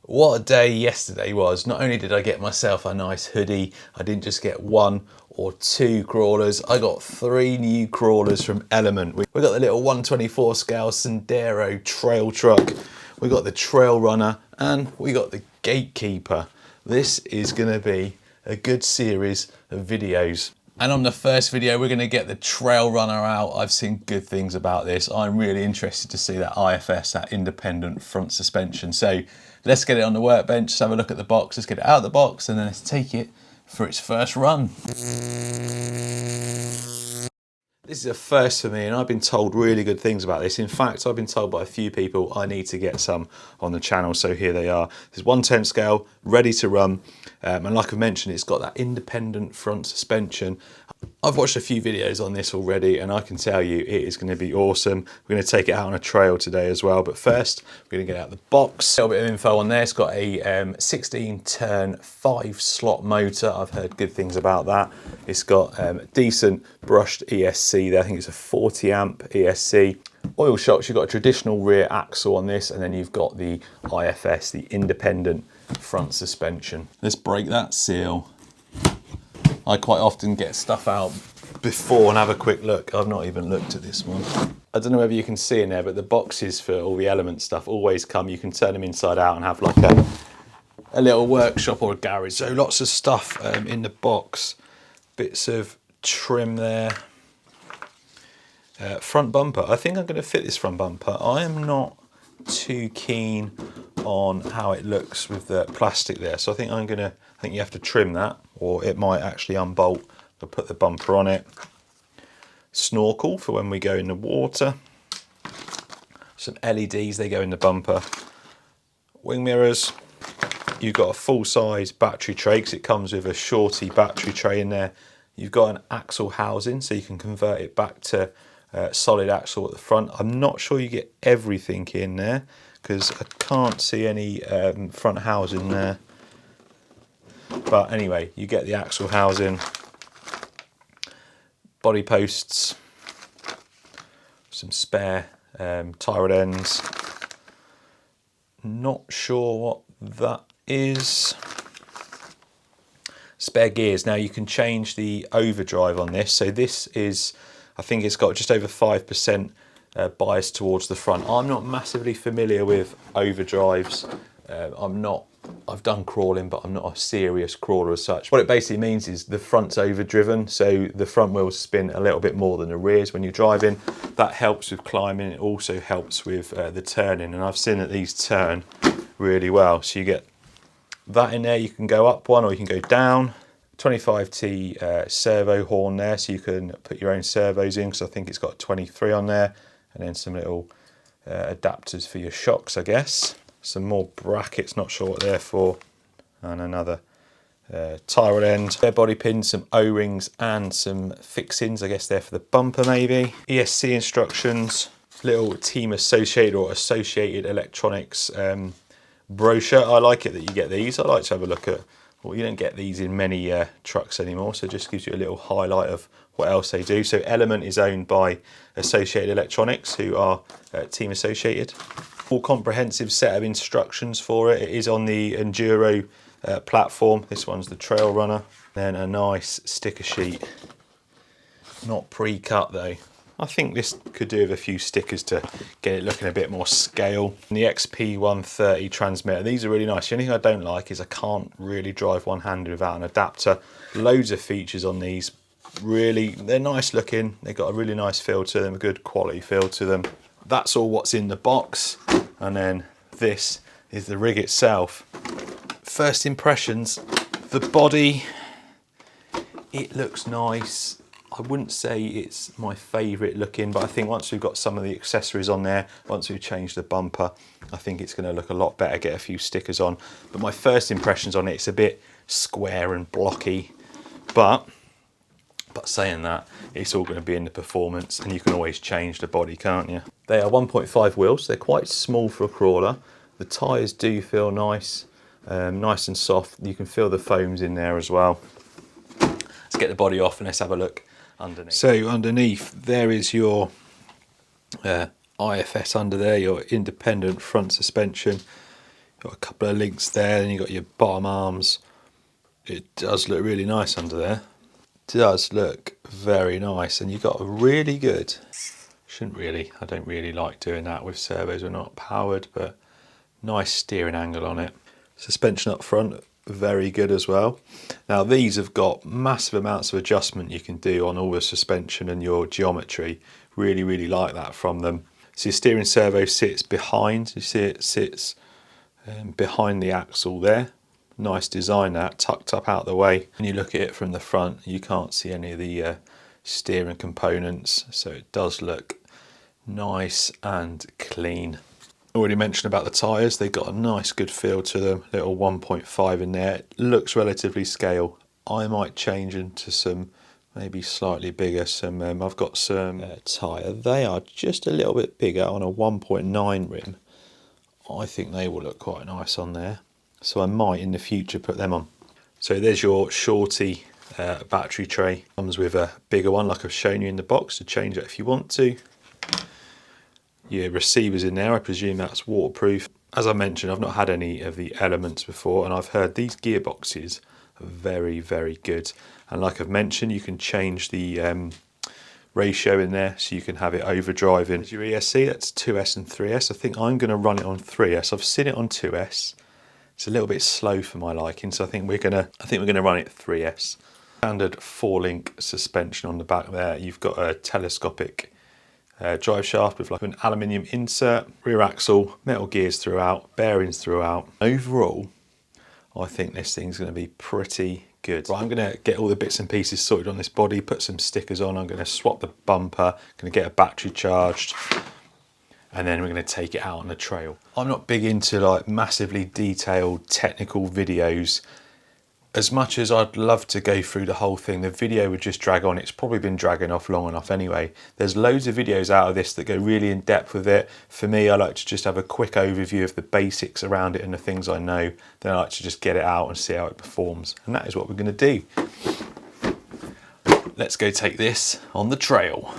What a day yesterday was. Not only did I get myself a nice hoodie, I didn't just get one or two crawlers, I got 3 new crawlers from Element. We got the little 124 scale Eunduro trail truck, we got the Trailrunner, and we got the Gatekeeper. This is gonna be a good series of videos. And on the first video, we're gonna get the Trailrunner out. I've seen good things about this. I'm really interested to see that IFS, that Independent Front Suspension. So let's get it on the workbench, let's have a look at the box, let's get it out of the box, and then let's take it for its first run. This is a first for me, and I've been told really good things about this. In fact, I've been told by a few people I need to get some on the channel, so here they are. There's 1/10 scale, ready to run, and like I mentioned, it's got that independent front suspension. I've watched a few videos on this already, and I can tell you it is going to be awesome. We're going to take it out on a trail today as well, but first we're going to get out the box. A little bit of info on there. It's got a 16 turn 5 slot motor. I've heard good things about that. It's got decent brushed ESC there. I think it's a 40 amp ESC. Oil shocks, you've got a traditional rear axle on this, and then you've got the IFS, the independent front suspension. Let's break that seal. I quite often get stuff out before and have a quick look. I've not even looked at this one. I don't know whether you can see in there, but the boxes for all the Element stuff always come. You can turn them inside out and have like a little workshop or a garage. So lots of stuff in the box. Bits of trim there. Front bumper. I think I'm going to fit this front bumper. I am not too keen on how it looks with the plastic there, so I think you have to trim that, or it might actually unbolt. I'll put the bumper on it. Snorkel for when we go in the water. Some LEDs, they go in the bumper. Wing mirrors. You've got a full-size battery tray because it comes with a shorty battery tray in there. You've got an axle housing, so you can convert it back to solid axle at the front. I'm not sure you get everything in there because I can't see any front housing there. But anyway, you get the axle housing, body posts, some spare tie rod ends. Not sure what that is. Spare gears. Now you can change the overdrive on this. So this is, I think it's got just over 5% bias towards the front. I'm not massively familiar with overdrives. I've done crawling, but I'm not a serious crawler as such. What it basically means is the front's overdriven, so the front wheels spin a little bit more than the rears when you're driving. That helps with climbing. It also helps with the turning, and I've seen that these turn really well. So you get that in there. You can go up one or you can go down. 25T servo horn there, so you can put your own servos in, because I think it's got 23 on there, and then some little adapters for your shocks, I guess. Some more brackets, not sure what they're for, and another tie rod end. Spare body pins, some O-rings and some fixings, I guess they're for the bumper maybe. ESC instructions, little team associated or associated electronics brochure. I like it that you get these. I like to have a look at, well, you don't get these in many trucks anymore, so it just gives you a little highlight of what else they do. So Element is owned by Associated Electronics, who are team associated. Full comprehensive set of instructions for it. It is on the Eunduro platform. This one's the Trailrunner. Then a nice sticker sheet. Not pre-cut though. I think this could do with a few stickers to get it looking a bit more scale. And the XP130 transmitter, these are really nice. The only thing I don't like is I can't really drive one-handed without an adapter. Loads of features on these. Really, they're nice looking. They've got a really nice feel to them, a good quality feel to them. That's all what's in the box. And then this is the rig itself. First impressions, the body, it looks nice. I wouldn't say it's my favourite looking, but I think once we've got some of the accessories on there, once we've changed the bumper, I think it's going to look a lot better, get a few stickers on. But my first impressions on it, it's a bit square and blocky, but saying that, it's all going to be in the performance, and you can always change the body, can't you? They are 1.5 wheels, they're quite small for a crawler. The tyres do feel nice, nice and soft. You can feel the foams in there as well. Let's get the body off and let's have a look underneath. So underneath there is your IFS under there, your independent front suspension. Got a couple of links there, and you've got your bottom arms. It does look really nice under there. It does look very nice, and you've got a really good, I don't really like doing that with servos, we're not powered, but nice steering angle on it. Suspension up front, very good as well. Now these have got massive amounts of adjustment you can do on all the suspension and your geometry. Really like that from them. So your steering servo sits behind, you see it sits behind the axle there. Nice design, that tucked up out the way. When you look at it from the front, you can't see any of the steering components, so it does look nice and clean. Already mentioned about the tyres, they've got a nice good feel to them. Little 1.5 in there, it looks relatively scale. I might change into some maybe slightly bigger. I've got some tyre, they are just a little bit bigger on a 1.9 rim. I think they will look quite nice on there, so I might in the future put them on. So there's your shorty battery tray. Comes with a bigger one like I've shown you in the box to change it if you want to. Your receivers in there, I presume that's waterproof. As I mentioned, I've not had any of the Elements before, and I've heard these gearboxes are very good. And like I've mentioned, you can change the ratio in there, so you can have it overdriving. As your ESC, that's 2S and 3S. I think I'm going to run it on 3S. I've seen it on 2S. It's a little bit slow for my liking, so I think we're gonna run it 3S. Standard 4-link suspension on the back there. You've got a telescopic drive shaft with like an aluminium insert, rear axle, metal gears throughout, bearings throughout. Overall, I think this thing's going to be pretty good. Right, I'm going to get all the bits and pieces sorted on this body, put some stickers on. I'm going to swap the bumper, going to get a battery charged, and then we're going to take it out on the trail. I'm not big into like massively detailed technical videos. As much as I'd love to go through the whole thing, the video would just drag on. It's probably been dragging off long enough anyway. There's loads of videos out of this that go really in depth with it. For me, I like to just have a quick overview of the basics around it and the things I know. Then I like to just get it out and see how it performs. And that is what we're going to do. Let's go take this on the trail.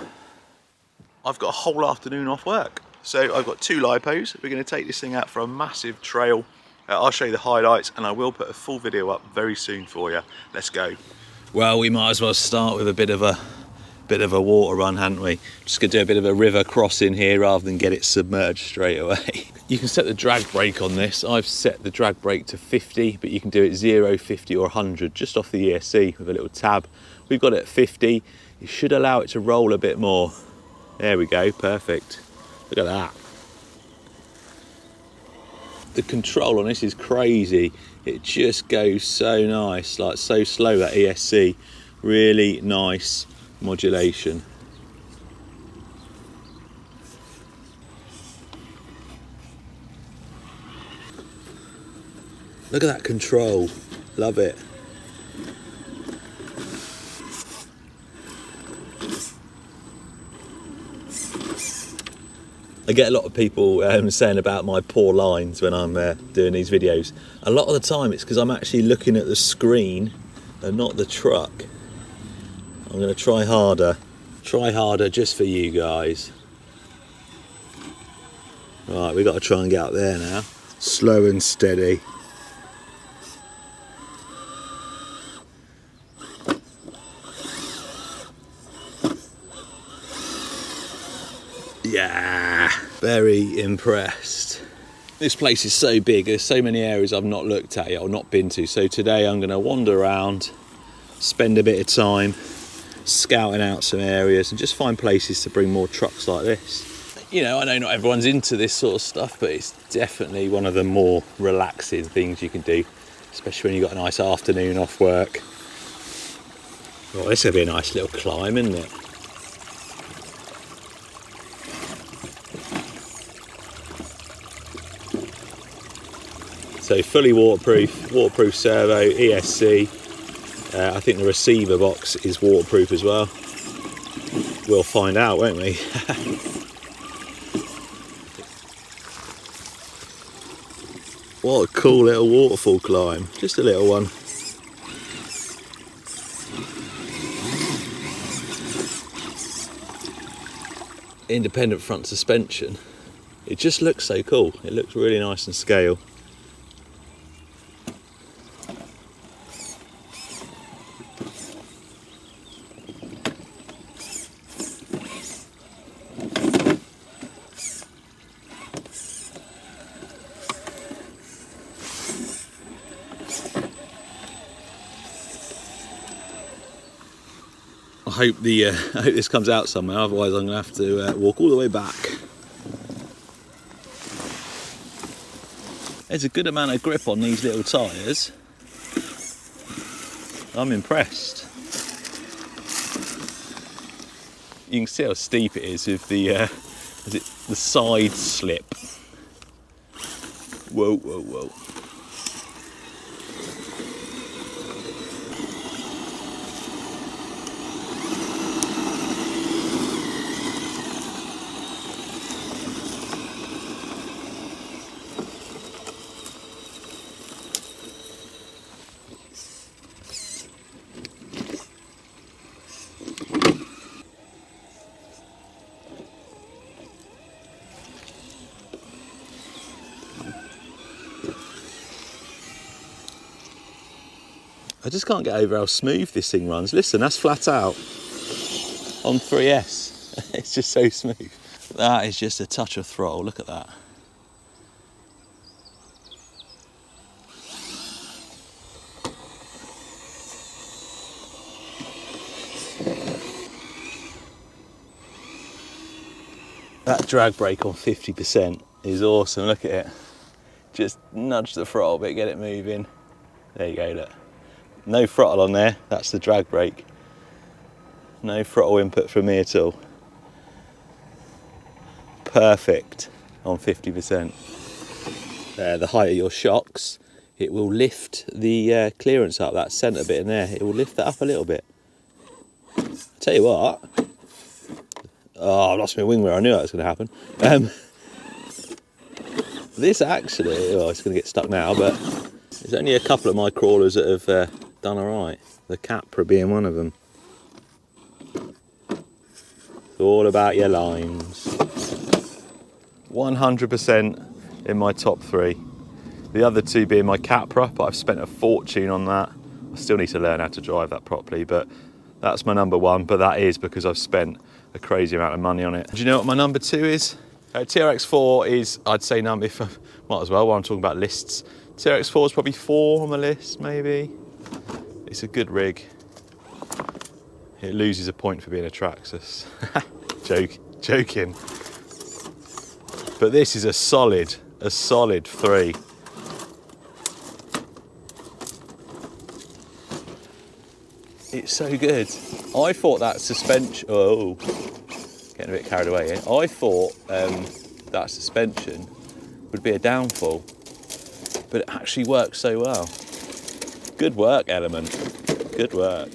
I've got a whole afternoon off work. So I've got 2 lipos. We're going to take this thing out for a massive trail. I'll show you the highlights, and I will put a full video up very soon for you. Let's go. Well, we might as well start with a bit of a water run, hadn't we? Just gonna do a bit of a river crossing here rather than get it submerged straight away. You can set the drag brake on this. I've set the drag brake to 50, but you can do it 0, 50 or 100 just off the ESC with a little tab. We've got it at 50. You should allow it to roll a bit more. There we go, perfect. Look at that. The control on this is crazy. It just goes so nice, like so slow, that ESC. Really nice modulation. Look at that control, love it. I get a lot of people saying about my poor lines when I'm doing these videos. A lot of the time it's because I'm actually looking at the screen and not the truck. I'm going to try harder just for you guys. Right, we've got to try and get up there now. Slow and steady. Yeah, very impressed. This place is so big, there's so many areas I've not looked at yet or not been to. So today I'm going to wander around, spend a bit of time scouting out some areas and just find places to bring more trucks like this. You know, I know not everyone's into this sort of stuff, but it's definitely one of the more relaxing things you can do, especially when you've got a nice afternoon off work. Oh, this is going to be a nice little climb, isn't it? So fully waterproof servo, ESC. I think the receiver box is waterproof as well. We'll find out, won't we? What a cool little waterfall climb. Just a little one. Independent front suspension. It just looks so cool. It looks really nice and scale. hope this comes out somewhere, otherwise I'm going to have to walk all the way back. There's a good amount of grip on these little tyres. I'm impressed. You can see how steep it is with the side slip. Whoa, whoa, whoa. I just can't get over how smooth this thing runs. Listen, that's flat out on 3S. It's just so smooth. That is just a touch of throttle, look at that. That drag brake on 50% is awesome, look at it. Just nudge the throttle a bit, get it moving. There you go, look. No throttle on there, that's the drag brake. No throttle input from me at all. Perfect on 50%. The height of your shocks, it will lift the clearance up, that centre bit in there. It will lift that up a little bit. I'll tell you what. Oh, I lost my wing mirror, I knew that was going to happen. This actually, oh, it's going to get stuck now, but there's only a couple of my crawlers that have done alright. The Capra being one of them. It's all about your lines. 100% in my top 3. The other 2 being my Capra, but I've spent a fortune on that. I still need to learn how to drive that properly, but that's my number 1, but that is because I've spent a crazy amount of money on it. Do you know what my number 2 is? TRX4 is, I'd say, might as well while I'm talking about lists. TRX4 is probably 4 on the list, maybe. It's a good rig. It loses a point for being a Traxxas. Joking. But this is a solid 3. It's so good. I thought that suspension, oh, getting a bit carried away here. I thought that suspension would be a downfall, but it actually works so well. Good work, Element. Good work.